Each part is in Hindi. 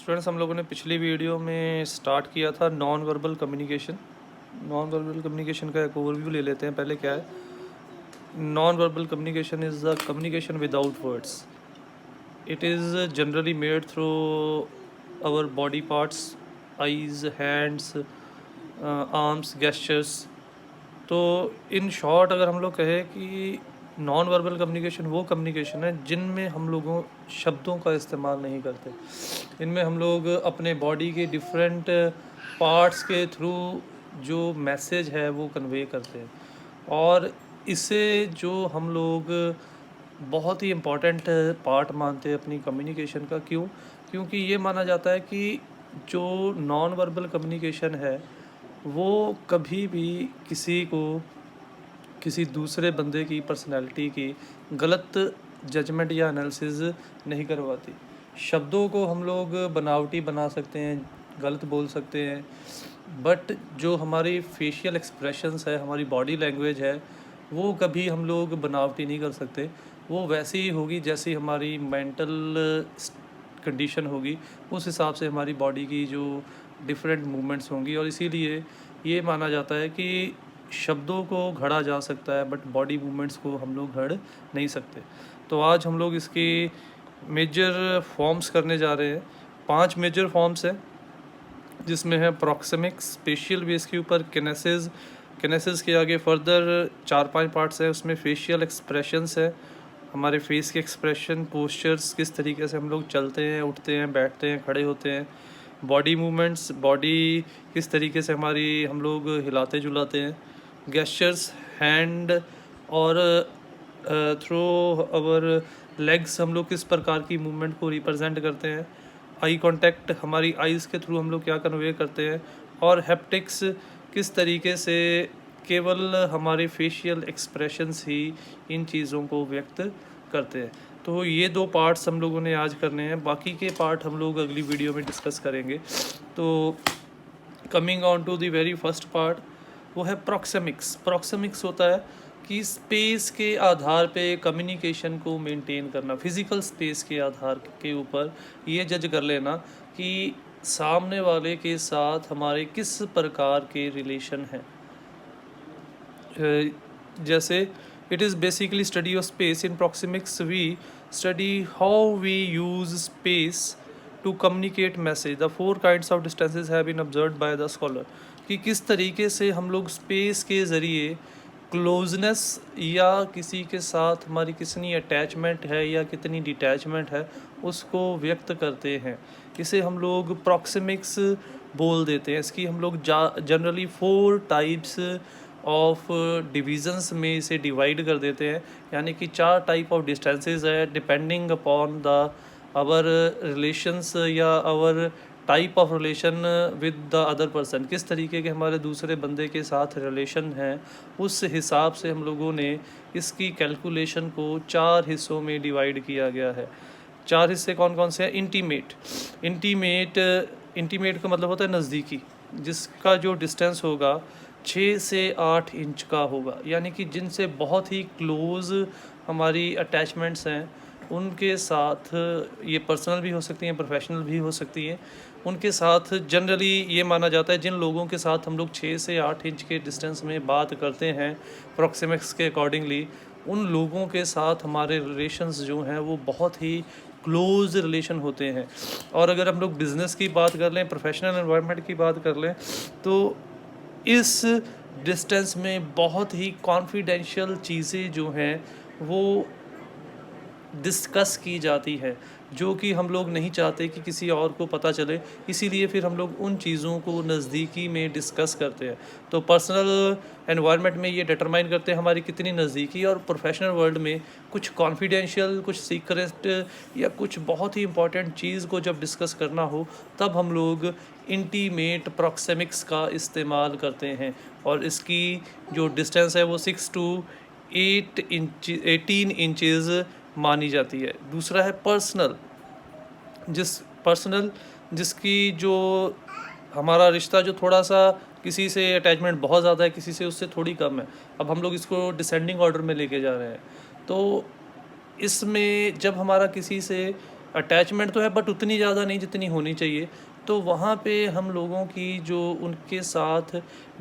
स्टूडेंट्स, हम लोगों ने पिछली वीडियो में स्टार्ट किया था non verbal communication. Non verbal communication का एक ओवरव्यू ले लेते हैं। पहले क्या है? Non verbal communication is the communication without words. It is generally made through our body parts, eyes, hands, arms, gestures. तो इन शॉर्ट अगर हम लोग कहें कि नॉन वर्बल कम्युनिकेशन वो कम्युनिकेशन है जिनमें हम लोगों शब्दों का इस्तेमाल नहीं करते। इनमें हम लोग अपने बॉडी के डिफरेंट पार्ट्स के थ्रू जो मैसेज है वो कन्वे करते हैं। और इसे जो हम लोग बहुत ही इम्पॉर्टेंट पार्ट मानते हैं अपनी कम्युनिकेशन का। क्यों? क्योंकि ये माना जाता है कि जो नॉन वर्बल कम्युनिकेशन है वो कभी भी किसी को किसी दूसरे बंदे की पर्सनैलिटी की गलत जजमेंट या एनालिसिस नहीं करवाती। शब्दों को हम लोग बनावटी बना सकते हैं, गलत बोल सकते हैं, बट जो हमारी फेशियल एक्सप्रेशंस है, हमारी बॉडी लैंग्वेज है, वो कभी हम लोग बनावटी नहीं कर सकते। वो वैसी ही होगी जैसी हमारी मेंटल कंडीशन होगी, उस हिसाब से हमारी बॉडी की जो डिफरेंट मूवमेंट्स होंगी। और इसीलिए ये माना जाता है कि शब्दों को घड़ा जा सकता है बट बॉडी मूवमेंट्स को हम लोग घड़ नहीं सकते। तो आज हम लोग इसकी मेजर फॉर्म्स करने जा रहे हैं। 5 मेजर फॉर्म्स हैं जिसमें है प्रॉक्सिमिक्स, स्पेशियल बेस के ऊपर किनेसिस, किनेसिस के आगे फर्दर 4-5 पार्ट्स हैं। उसमें फेशियल एक्सप्रेशंस है, हमारे फेस के एक्सप्रेशन, पोस्चर्स, किस तरीके से हम लोग चलते हैं, उठते हैं, बैठते हैं, खड़े होते हैं। बॉडी मूवमेंट्स, बॉडी किस तरीके से हमारी हम लोग हिलाते जुलाते हैं। गेस्चर्स, हैंड और थ्रू आवर लेग्स हम लोग किस प्रकार की मूवमेंट को रिप्रेजेंट करते हैं। आई कांटेक्ट, हमारी आइज़ के थ्रू हम लोग क्या कन्वे करते हैं। और हैप्टिक्स, किस तरीके से केवल हमारे फेशियल एक्सप्रेशंस ही इन चीज़ों को व्यक्त करते हैं। तो ये 2 पार्ट्स हम लोगों ने आज करने हैं, बाकी के पार्ट हम लोग अगली वीडियो में डिस्कस करेंगे। तो coming on to the very first part, वो है प्रॉक्सिमिक्स। प्रॉक्सिमिक्स होता है कि स्पेस के आधार पे कम्युनिकेशन को मेंटेन करना, फिज़िकल स्पेस के आधार के ऊपर ये जज कर लेना कि सामने वाले के साथ हमारे किस प्रकार के रिलेशन हैं। जैसे it is basically study of space. In proxemics we study how we use space to communicate message. The 4 kinds of distances have been observed by the scholar, कि किस तरीके से हम लोग स्पेस के ज़रिए क्लोजनेस या किसी के साथ हमारी कितनी अटैचमेंट है या कितनी डिटैचमेंट है उसको व्यक्त करते हैं। इसे हम लोग प्रॉक्सिमिक्स बोल देते हैं। इसकी हम लोग जनरली 4 टाइप्स ऑफ डिविजन्स में इसे डिवाइड कर देते हैं, यानी कि 4 टाइप ऑफ डिस्टेंसेस है depending upon the our relations या our type of relation with the other person. किस तरीके के हमारे दूसरे बंदे के साथ रिलेशन हैं, उस हिसाब से हम लोगों ने इसकी कैलकुलेशन को 4 हिस्सों में डिवाइड किया गया है। 4 हिस्से कौन कौन से हैं? इंटीमेट का मतलब होता है नज़दीकी, जिसका जो डिस्टेंस होगा 6 से 8 इंच का होगा, यानी कि जिनसे बहुत ही क्लोज़ हमारी अटैचमेंट्स हैं, उनके साथ, ये पर्सनल भी हो सकती हैं, प्रोफेशनल भी हो सकती हैं, उनके साथ जनरली ये माना जाता है जिन लोगों के साथ हम लोग 6 से 8 इंच के डिस्टेंस में बात करते हैं प्रॉक्सिमिक्स के अकॉर्डिंगली, उन लोगों के साथ हमारे रिलेशंस जो हैं वो बहुत ही क्लोज़ रिलेशन होते हैं। और अगर हम लोग बिज़नेस की बात कर लें, प्रोफेशनल एनवायरनमेंट की बात कर लें, तो इस डिस्टेंस में बहुत ही कॉन्फिडेंशियल चीज़ें जो हैं वो डिस्कस की जाती है, जो कि हम लोग नहीं चाहते कि किसी और को पता चले। इसीलिए फिर हम लोग उन चीज़ों को नज़दीकी में डिस्कस करते हैं। तो पर्सनल एनवायरनमेंट में ये डिटरमाइन करते हैं हमारी कितनी नज़दीकी, और प्रोफेशनल वर्ल्ड में कुछ कॉन्फिडेंशियल, कुछ सीक्रेट या कुछ बहुत ही इंपॉर्टेंट चीज़ को जब डिस्कस करना हो तब हम लोग इंटीमेट प्रॉक्सिमिक्स का इस्तेमाल करते हैं। और इसकी जो डिस्टेंस है वो 6 to 18 इंचज़ मानी जाती है। दूसरा है पर्सनल, जिसकी जो हमारा रिश्ता जो थोड़ा सा किसी से अटैचमेंट बहुत ज़्यादा है, किसी से उससे थोड़ी कम है। अब हम लोग इसको डिसेंडिंग ऑर्डर में लेके जा रहे हैं। तो इसमें जब हमारा किसी से अटैचमेंट तो है बट उतनी ज़्यादा नहीं जितनी होनी चाहिए। तो वहाँ पे हम लोगों की जो उनके साथ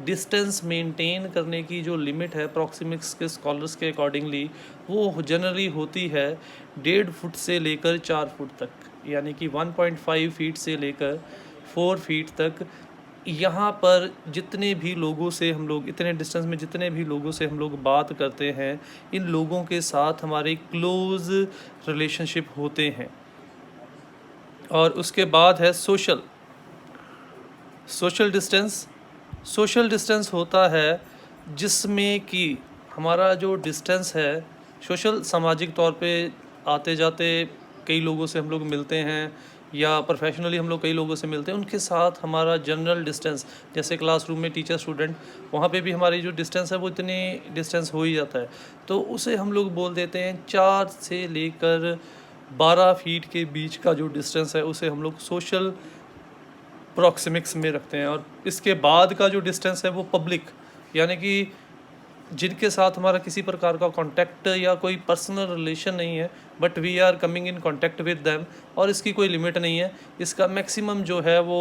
डिस्टेंस मेंटेन करने की जो लिमिट है प्रॉक्सिमिक्स के स्कॉलर्स के अकॉर्डिंगली, वो जनरली होती है 1.5 फुट से लेकर 4 फुट तक, यानी कि 1.5 फीट से लेकर 4 फीट तक। यहाँ पर जितने भी लोगों से हम लोग, इतने डिस्टेंस में जितने भी लोगों से हम लोग बात करते हैं, इन लोगों के साथ हमारे क्लोज रिलेशनशिप होते हैं। और उसके बाद है सोशल डिस्टेंस होता है जिसमें कि हमारा जो डिस्टेंस है सोशल, सामाजिक तौर पे आते जाते कई लोगों से हम लोग मिलते हैं या प्रोफेशनली हम लोग कई लोगों से मिलते हैं, उनके साथ हमारा जनरल डिस्टेंस, जैसे क्लासरूम में टीचर स्टूडेंट, वहाँ पे भी हमारी जो डिस्टेंस है वो इतनी डिस्टेंस हो ही जाता है। तो उसे हम लोग बोल देते हैं 4 से लेकर 12 फीट के बीच का जो डिस्टेंस है उसे हम लोग सोशल प्रॉक्सिमिक्स में रखते हैं। और इसके बाद का जो डिस्टेंस है वो पब्लिक, यानी कि जिनके साथ हमारा किसी प्रकार का कांटेक्ट या कोई पर्सनल रिलेशन नहीं है but we are coming in contact with them, और इसकी कोई लिमिट नहीं है। इसका मैक्सिमम जो है वो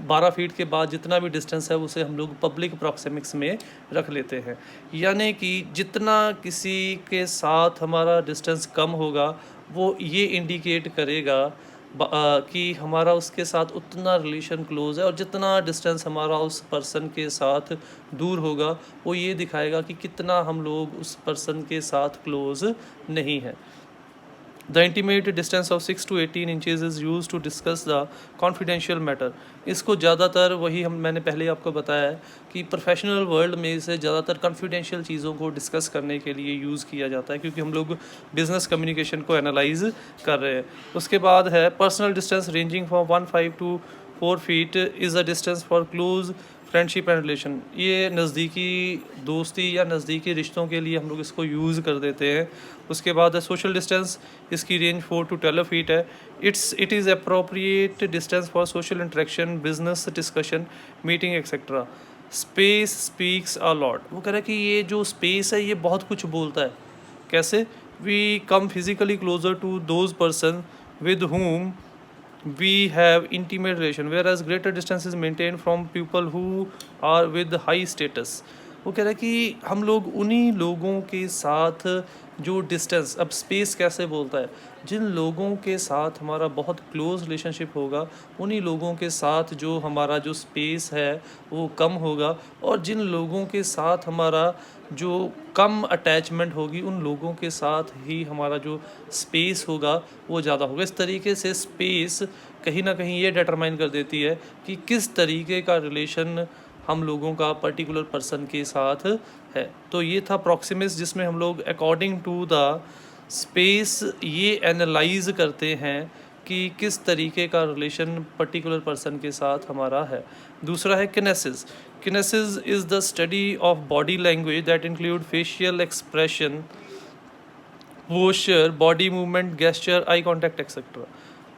12 फीट के बाद जितना भी डिस्टेंस है उसे हम लोग पब्लिक प्रॉक्सिमिक्स में रख लेते हैं। यानी कि जितना किसी के साथ हमारा डिस्टेंस कम होगा वो ये इंडिकेट करेगा कि हमारा उसके साथ उतना रिलेशन क्लोज़ है, और जितना डिस्टेंस हमारा उस पर्सन के साथ दूर होगा वो ये दिखाएगा कि कितना हम लोग उस पर्सन के साथ क्लोज़ नहीं है। The intimate distance of 6 to 18 inches is used to discuss the confidential matter। इसको ज़्यादातर मैंने पहले आपको बताया है कि प्रोफेशनल वर्ल्ड में इसे ज़्यादातर कॉन्फिडेंशियल चीज़ों को डिस्कस करने के लिए यूज़ किया जाता है, क्योंकि हम लोग बिजनेस कम्युनिकेशन को एनालाइज कर रहे हैं। उसके बाद है personal distance ranging from 1.5 to 4 feet is a distance for close friendship and relation. ये नज़दीकी दोस्ती या नज़दीकी रिश्तों के लिए हम लोग इसको यूज़ कर देते हैं। उसके बाद है सोशल डिस्टेंस, इसकी रेंज 4 to 12 फीट है। It is appropriate distance for social interaction, business discussion, meeting etcetera. Space speaks a lot. वो कह रहा है कि ये जो स्पेस है ये बहुत कुछ बोलता है। कैसे? We come physically closer to those person with whom we have intimate relation, whereas greater distance is maintained from people who are with high status। वो कह रहा है कि हम लोग उन्हीं लोगों के साथ जो डिस्टेंस, अब स्पेस कैसे बोलता है, जिन लोगों के साथ हमारा बहुत क्लोज रिलेशनशिप होगा उन्हीं लोगों के साथ जो हमारा जो स्पेस है वो कम होगा, और जिन लोगों के साथ हमारा जो कम अटैचमेंट होगी उन लोगों के साथ ही हमारा जो स्पेस होगा वो ज़्यादा होगा। इस तरीके से स्पेस कहीं ना कहीं ये डिटरमाइन कर देती है कि किस तरीके का रिलेशन हम लोगों का पर्टिकुलर पर्सन के साथ है। तो ये था प्रॉक्सिमिक्स, जिसमें हम लोग अकॉर्डिंग टू द स्पेस ये एनालाइज करते हैं कि किस तरीके का रिलेशन पर्टिकुलर पर्सन के साथ हमारा है। दूसरा है kinesis. Kinesis is the study of body language that include facial expression, posture, body movement, gesture, eye contact etcetera.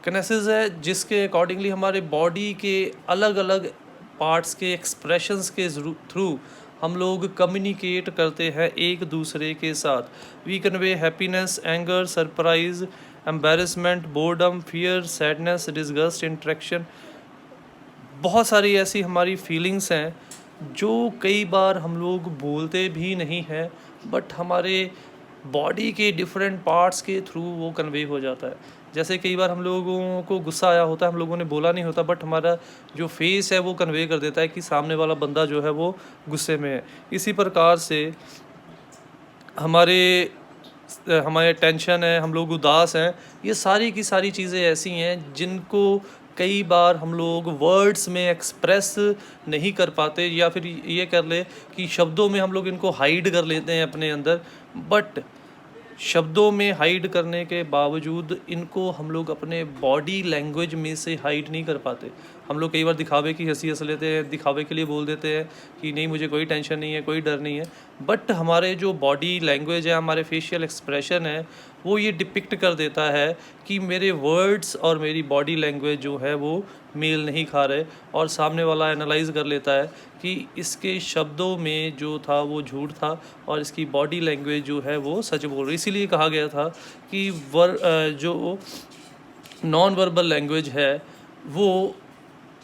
Kinesis है जिसके अकॉर्डिंगली हमारे बॉडी के अलग अलग पार्ट्स के एक्सप्रेशंस के थ्रू हम लोग कम्युनिकेट करते हैं एक दूसरे के साथ। We convey happiness, anger, surprise, embarrassment, boredom, fear, sadness, disgust, interaction. बहुत सारी ऐसी हमारी फीलिंग्स हैं जो कई बार हम लोग बोलते भी नहीं हैं बट हमारे बॉडी के डिफरेंट पार्ट्स के थ्रू वो कन्वे हो जाता है। जैसे कई बार हम लोगों को गुस्सा आया होता है, हम लोगों ने बोला नहीं होता बट हमारा जो फेस है वो कन्वे कर देता है कि सामने वाला बंदा जो है वो गुस्से में है। इसी प्रकार से हमारे टेंशन है, हम लोग उदास हैं, ये सारी की सारी चीज़ें ऐसी हैं जिनको कई बार हम लोग वर्ड्स में एक्सप्रेस नहीं कर पाते, या फिर ये कर ले कि शब्दों में हम लोग इनको हाइड कर लेते हैं अपने अंदर, बट शब्दों में हाइड करने के बावजूद इनको हम लोग अपने बॉडी लैंग्वेज में से हाइड नहीं कर पाते। हम लोग कई बार दिखावे की हंसी हंस लेते हैं, दिखावे के लिए बोल देते हैं कि नहीं मुझे कोई टेंशन नहीं है, कोई डर नहीं है, बट हमारे जो बॉडी लैंग्वेज है, हमारे फेशियल एक्सप्रेशन है, वो ये डिपिक्ट कर देता है कि मेरे वर्ड्स और मेरी बॉडी लैंग्वेज जो है वो मेल नहीं खा रहे, और सामने वाला एनालाइज कर लेता है कि इसके शब्दों में जो था वो झूठ था और इसकी बॉडी लैंग्वेज जो है वो सच बोल रही। इसीलिए कहा गया था कि जो नॉन वर्बल लैंग्वेज है वो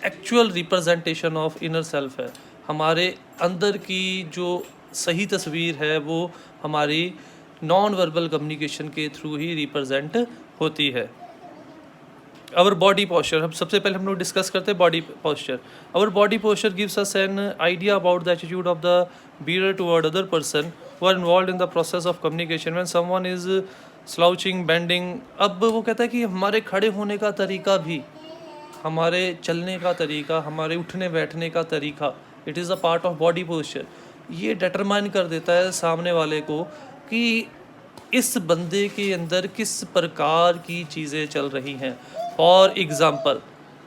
actual representation of inner self है। हमारे अंदर की जो सही तस्वीर है वो हमारी नॉन वर्बल कम्युनिकेशन के थ्रू ही रिप्रेजेंट होती है। आवर बॉडी पोस्चर, हम सबसे पहले हम लोग डिस्कस करते हैं body posture. Our body posture gives us an idea about the attitude of the bearer toward other person who are involved in the process of communication when someone is slouching, bending. अब वो कहता है कि हमारे खड़े होने का तरीका भी, हमारे चलने का तरीका, हमारे उठने बैठने का तरीका, it is a part of body posture. ये डिटरमाइन कर देता है सामने वाले को कि इस बंदे के अंदर किस प्रकार की चीज़ें चल रही हैं। फॉर एग्ज़ाम्पल,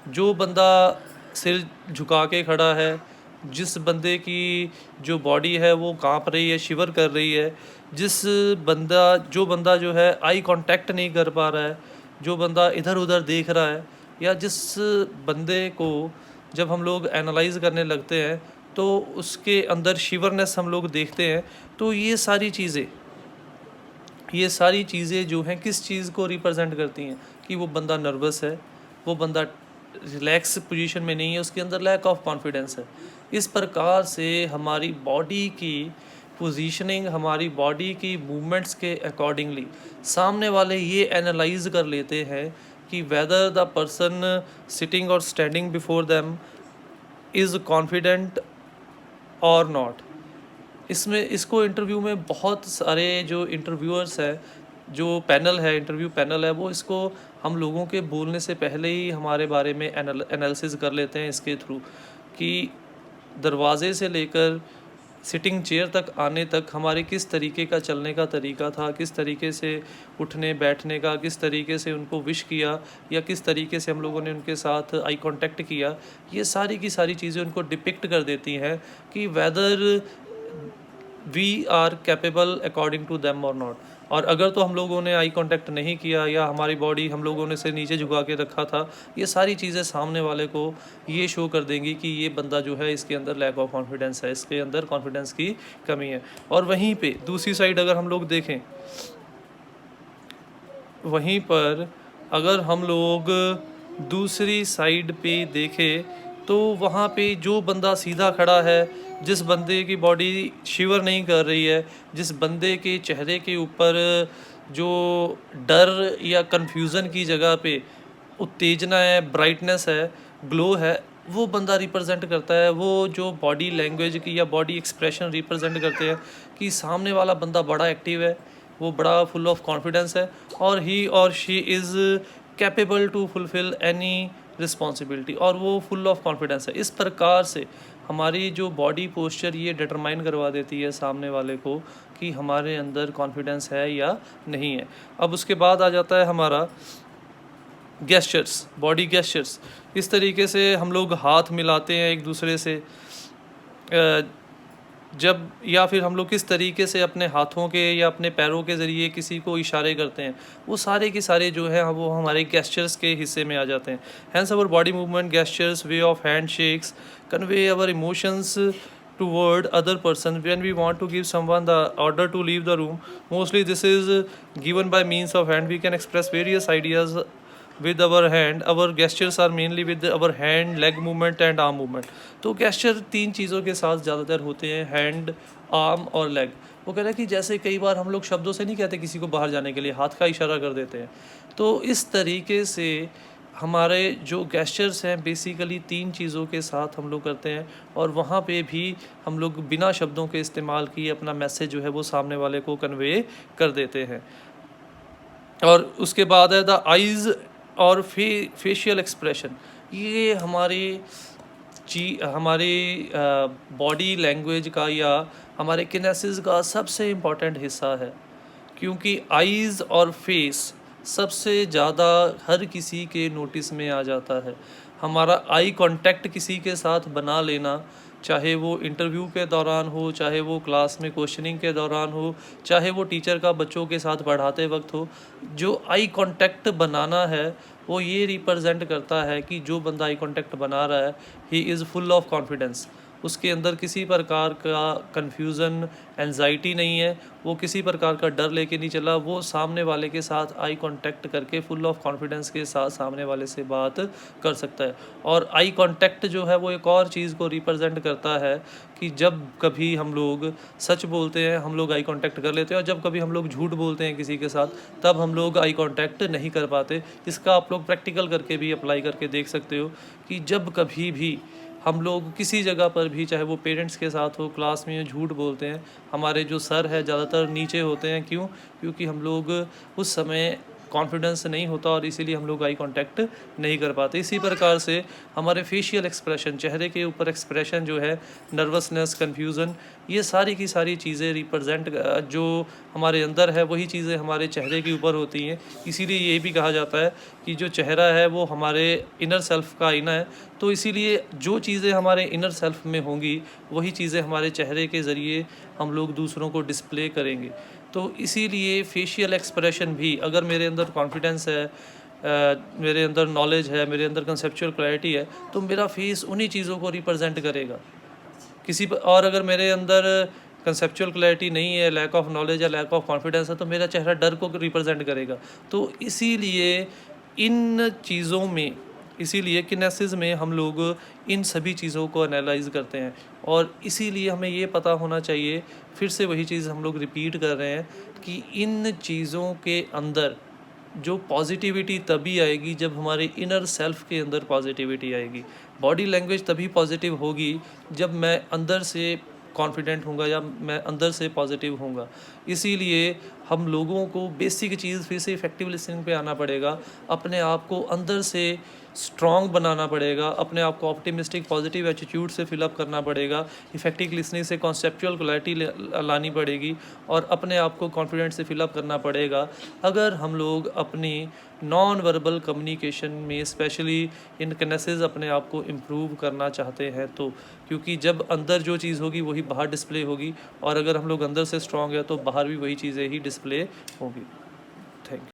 जो बंदा सिर झुका के खड़ा है, जिस बंदे की जो बॉडी है वो कांप रही है, शिवर कर रही है, जो बंदा जो है आई कांटेक्ट नहीं कर पा रहा है, जो बंदा इधर उधर देख रहा है, या जिस बंदे को जब हम लोग एनालाइज करने लगते हैं तो उसके अंदर शिवरनेस हम लोग देखते हैं, तो ये सारी चीज़ें जो हैं किस चीज़ को रिप्रेजेंट करती हैं कि वो बंदा नर्वस है, वो बंदा रिलैक्स पोजीशन में नहीं है, उसके अंदर लैक ऑफ कॉन्फिडेंस है। इस प्रकार से हमारी बॉडी की पोजीशनिंग, हमारी बॉडी की मूवमेंट्स के अकॉर्डिंगली सामने वाले ये एनालाइज कर लेते हैं कि वेदर द पर्सन सिटिंग और standing before them is confident और नॉट। इसको इंटरव्यू में बहुत सारे जो इंटरव्यूअर्स हैं, जो पैनल है, इंटरव्यू पैनल है, वो इसको हम लोगों के बोलने से पहले ही हमारे बारे में एनालिसिस कर लेते हैं इसके थ्रू कि दरवाजे से लेकर सिटिंग चेयर तक आने तक हमारे किस तरीके का चलने का तरीका था, किस तरीके से उठने बैठने का, किस तरीके से उनको विश किया, या किस तरीके से हम लोगों ने उनके साथ आई कांटेक्ट किया। ये सारी की सारी चीज़ें उनको डिपिक्ट कर देती हैं कि whether we are capable according to them और नॉट। और अगर तो हम लोगों ने आई कांटेक्ट नहीं किया या हमारी बॉडी हम लोगों ने से नीचे झुका के रखा था, ये सारी चीज़ें सामने वाले को ये शो कर देंगी कि ये बंदा जो है इसके अंदर लैक ऑफ कॉन्फिडेंस है, इसके अंदर कॉन्फिडेंस की कमी है। और वहीं पे दूसरी साइड अगर हम लोग देखें, वहीं पर अगर हम लोग दूसरी साइड पे देखें तो वहाँ पे जो बंदा सीधा खड़ा है, जिस बंदे की बॉडी शिवर नहीं कर रही है, जिस बंदे के चेहरे के ऊपर जो डर या कन्फ्यूज़न की जगह पे उत्तेजना है, ब्राइटनेस है, ग्लो है, वो बंदा रिप्रेजेंट करता है, वो जो बॉडी लैंग्वेज की या बॉडी एक्सप्रेशन रिप्रेजेंट करते हैं कि सामने वाला बंदा बड़ा एक्टिव है, वो बड़ा फुल ऑफ कॉन्फिडेंस है, और ही और she is capable to fulfil any responsibility, और वो फुल ऑफ कॉन्फिडेंस है। इस प्रकार से हमारी जो बॉडी पोस्चर ये डिटरमाइन करवा देती है सामने वाले को कि हमारे अंदर कॉन्फिडेंस है या नहीं है। अब उसके बाद आ जाता है हमारा गेस्चर्स, बॉडी गेस्चर्स। इस तरीके से हम लोग हाथ मिलाते हैं एक दूसरे से, जब या फिर हम लोग किस तरीके से अपने हाथों के या अपने पैरों के ज़रिए किसी को इशारे करते हैं, वो सारे के सारे जो है वो हमारे गेस्चर्स के हिस्से में आ जाते हैं। Hence our body movement, gestures, way of hand shakes convey our emotions toward other person when we want to give someone the order to leave the room. Mostly this is given by means of hand. We can express various ideas with our hand. Our gestures are mainly with our hand, leg movement and arm movement. तो gesture तीन चीज़ों के साथ ज़्यादातर होते हैं, हैंड, आर्म और लेग। वो कह रहा है कि जैसे कई बार हम लोग शब्दों से नहीं कहते किसी को बाहर जाने के लिए, हाथ का इशारा कर देते हैं। तो इस तरीके से हमारे जो गेस्चर्स हैं बेसिकली तीन चीज़ों के साथ हम लोग करते हैं, और वहाँ पे भी हम लोग बिना शब्दों के इस्तेमाल किए अपना मैसेज जो है वो सामने वाले को कन्वे कर देते हैं। और उसके बाद है द आइज़ और फेशियल एक्सप्रेशन। ये हमारी बॉडी लैंग्वेज का या हमारे किनेसिस का सबसे इम्पॉर्टेंट हिस्सा है, क्योंकि आइज़ और फेस सबसे ज़्यादा हर किसी के नोटिस में आ जाता है। हमारा आई कांटेक्ट किसी के साथ बना लेना, चाहे वो इंटरव्यू के दौरान हो, चाहे वो क्लास में क्वेश्चनिंग के दौरान हो, चाहे वो टीचर का बच्चों के साथ पढ़ाते वक्त हो, जो आई कांटेक्ट बनाना है वो ये रिप्रेजेंट करता है कि जो बंदा आई कांटेक्ट बना रहा है he is full of confidence. उसके अंदर किसी प्रकार का कन्फ्यूज़न, एंजाइटी नहीं है, वो किसी प्रकार का डर लेके नहीं चला, वो सामने वाले के साथ आई कांटेक्ट करके फुल ऑफ कॉन्फिडेंस के साथ सामने वाले से बात कर सकता है। और आई कांटेक्ट जो है वो एक और चीज़ को रिप्रेजेंट करता है कि जब कभी हम लोग सच बोलते हैं हम लोग आई कांटेक्ट कर लेते हैं, और जब कभी हम लोग झूठ बोलते हैं किसी के साथ तब हम लोग आई कांटेक्ट नहीं कर पाते। इसका आप लोग प्रैक्टिकल करके भी अप्लाई करके देख सकते हो कि जब कभी भी हम लोग किसी जगह पर भी, चाहे वो पेरेंट्स के साथ हो, क्लास में झूठ बोलते हैं, हमारे जो सर है ज़्यादातर नीचे होते हैं। क्यों? क्योंकि हम लोग उस समय कॉन्फिडेंस नहीं होता और इसीलिए हम लोग आई कांटेक्ट नहीं कर पाते। इसी प्रकार से हमारे फेशियल एक्सप्रेशन, चेहरे के ऊपर एक्सप्रेशन जो है, नर्वसनेस, कन्फ्यूज़न, ये सारी की सारी चीज़ें रिप्रेजेंट जो हमारे अंदर है वही चीज़ें हमारे चेहरे के ऊपर होती हैं। इसीलिए ये भी कहा जाता है कि जो चेहरा है वो हमारे इनर सेल्फ का आईना है। तो इसीलिए जो चीज़ें हमारे इनर सेल्फ में होंगी वही चीज़ें हमारे चेहरे के ज़रिए हम लोग दूसरों को डिस्प्ले करेंगे। तो इसीलिए फेशियल एक्सप्रेशन भी, अगर मेरे अंदर कॉन्फिडेंस है, मेरे अंदर नॉलेज है, मेरे अंदर कंसेप्चुअल क्लैरिटी है, तो मेरा फेस उन्हीं चीज़ों को रिप्रेजेंट करेगा। और अगर मेरे अंदर कंसेप्चुअल क्लैरिटी नहीं है, लैक ऑफ नॉलेज है, लैक ऑफ कॉन्फिडेंस है, तो मेरा चेहरा डर को रिप्रेजेंट करेगा। तो इसीलिए इन चीज़ों में, इसीलिए किनेसिस में हम लोग इन सभी चीज़ों को एनालाइज करते हैं। और इसीलिए हमें ये पता होना चाहिए, फिर से वही चीज़ हम लोग रिपीट कर रहे हैं, कि इन चीज़ों के अंदर जो पॉजिटिविटी तभी आएगी जब हमारे इनर सेल्फ के अंदर पॉजिटिविटी आएगी। बॉडी लैंग्वेज तभी पॉजिटिव होगी जब मैं अंदर से कॉन्फिडेंट होऊंगा या मैं अंदर से पॉजिटिव होऊंगा। इसीलिए हम लोगों को बेसिक चीज़ फिर से इफेक्टिव लिसनिंग पे आना पड़ेगा। अपने आप को अंदर से स्ट्रॉन्ग बनाना पड़ेगा, अपने आप को ऑप्टिमिस्टिक पॉजिटिव एटीट्यूड से फिलअप करना पड़ेगा, इफेक्टिव लिसनिंग से कॉन्सेप्चुअल क्लैरिटी लानी पड़ेगी और अपने आप को कॉन्फिडेंस से फिलअप करना पड़ेगा। अगर हम लोग अपनी नॉन वर्बल कम्युनिकेशन में स्पेशली इन किनेसिस अपने आप को इम्प्रूव करना चाहते हैं तो, क्योंकि जब अंदर जो चीज़ होगी वही बाहर डिस्प्ले होगी, और अगर हम लोग अंदर से स्ट्रॉन्ग है तो बाहर भी वही चीज़ें ही डिस्प्ले होगी। Thank you.